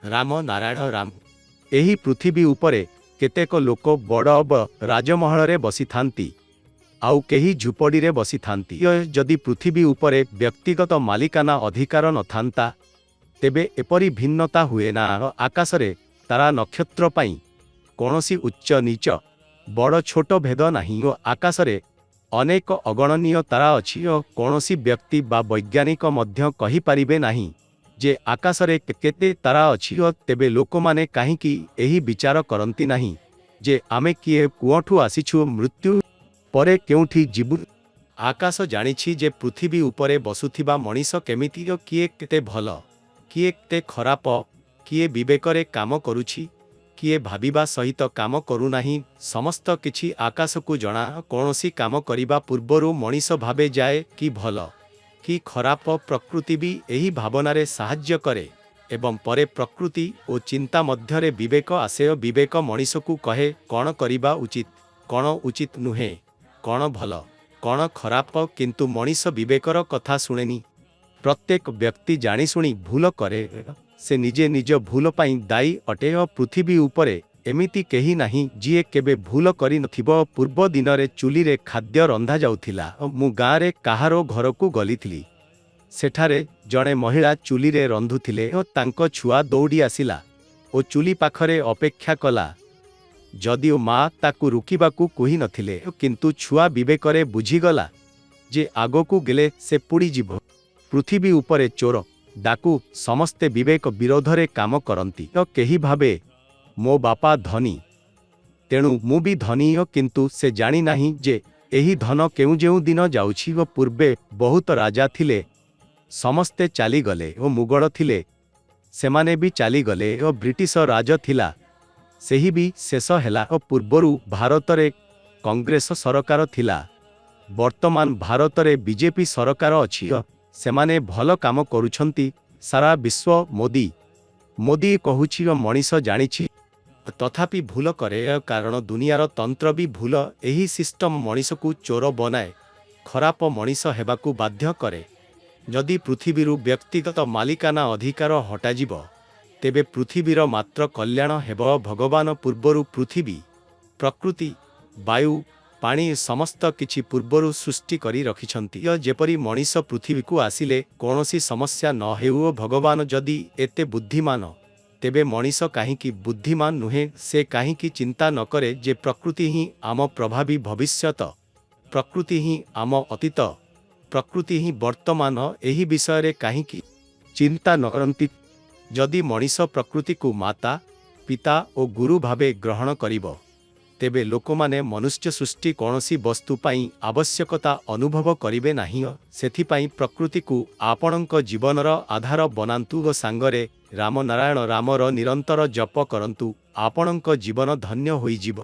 राम नारायण राम एही पृथिवी उपरे केतेक लोक बड़ राजमहल रे बसी थांती आउ केही झुपड़ी रे बसी थांती। जदि पृथिवी उपरे व्यक्तिगत मालिकाना अधिकार न थांता तेबे एपरी भिन्नता हुए ना। आकाश रे तारा नक्षत्र पाई कोनोसी उच्च नीच बड़ छोट भेद नाही। आकाश रे अनेक अगणनीय तारा अछि। कोनोसी व्यक्ति बा वैज्ञानिक मध्य कहि परिबे नाही जे आकाश रे केते तारा अछि। तेबे लोकमाने काहीकि एही विचार करंती नाही जे आमे किए कुओठु आसीछु, मृत्यु परे केउठी जीवु। आकाश जानिछि जे पृथिवी उपरे बसुथिबा मनीष केमिति, किए केते भल, किए केते खराप, किए विवेकरे काम करुछि, किए भाबिबा सहित काम करू नाही। समस्त किछि आकाश को जणा। कोनोसी काम करिबा पूर्वरु मनीष भाबे जाए कि भल कि खराप। प्रकृति भी एही भावनारे साहाय्य करे एवं परे प्रकृति और चिंता मध्यरे विवेक आसे। विवेक मनीष को कहे कौन करिबा उचित, कौन उचित नुहे, कौन भल, कौन खराप। किंतु मनीष विवेकर कथा शुणेनी। प्रत्येक व्यक्ति जानी शुणी भूल करे, से निजे निज भूल पाई दायी अटे। पृथिवी उपरे एमिति केही नाही जिए केबे भूल करि नथिबो। पूर्व दिन रे चुली रे खाद्य रंधा जाउथिला। मु गाँ रे काहारो घर को गलिथिली। सेठारे जड़े महिला चुली रे रंधुथिले और तांको छुआ दौड़ी आसिला और चुली पाखरे अपेक्षा कला। जदिओ माँ ताकू रुकिबाकू कहि नथिले, किंतु छुआ विवेकरे बुझीगला जे आगोकू गेले से पुड़ी जीव। पृथिवी उपरे चोर डाकू समस्ते विवेक विरोधरे काम करंती। केही भाबे मो बापा धनी तेणु मु भी धनी। किंतु से जानी नाही जे एही धन केउ जेउ दिन जाउछि। पूर्वे बहुत राजा थिले, समस्ते चाली गले। मुगल थिले, सेमाने भी चाली गले। ब्रिटिश राज थिला, सेही भी शेष हेला। पूर्वरु भारत रे कांग्रेस सरकार थिला, वर्तमान भारत रे बीजेपी सरकार अछि। सेमाने भल काम करुछंती। सारा विश्व मोदी कहुछि मनीष जानिछि, तथापि भूल करे। कारण दुनियार तंत्र भी भूल। एही सिस्टम मनीष को चोर बनाए, खराप मनीष हेबाकू बाध्य करे। जदि पृथिवीरु व्यक्तिगत मालिकाना अधिकार हटाजिब तेबे पृथिवीर मात्र कल्याण हेब। भगवान पूर्वरु पृथिवी, प्रकृति, वायु, पानी समस्त किछि पूर्वरु सृष्टि करी रखिछंती। जेपरि मनीष पृथिवी को आसिले कोनोसी समस्या न हेउ। भगवान जदि एते बुद्धिमान तेबे मनीष काहीकि बुद्धिमान नुहे। से काहीकि चिंता न करे जे प्रकृति ही आम प्रभावी भविष्यत, प्रकृति ही आम अतीत, प्रकृति ही वर्तमान। एही विषय रे काहीकि चिंता न करंती। जदि मनीष प्रकृति को माता, पिता और गुरु भावे ग्रहण करिबो तेबे लोकमाने मनुष्य सृष्टि कोनोसी वस्तु पाई आवश्यकता अनुभव करिवे नाही। सेथिपाई प्रकृति को आपणक जीवनर आधार बनांतु ओ सांगरे राम नारायण रामर निरंतर जप करंतु। आपणक जीवन धन्य होई जीव।